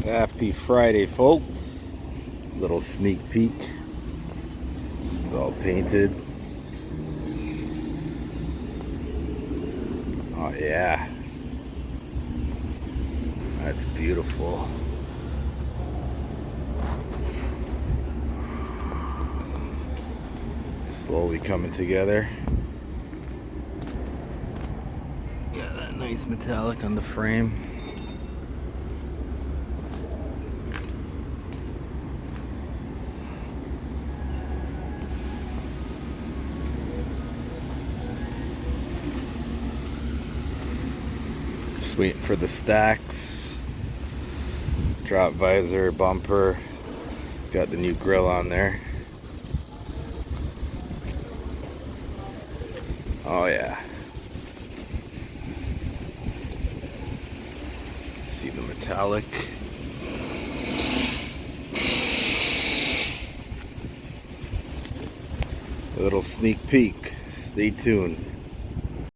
Happy Friday, folks. Little sneak peek. It's all painted. Oh yeah. That's beautiful. Slowly coming together. Yeah, that nice metallic on the frame. Just waiting for the stacks. Drop visor, bumper. Got the new grill on there. Oh yeah. See the metallic. A little sneak peek. Stay tuned.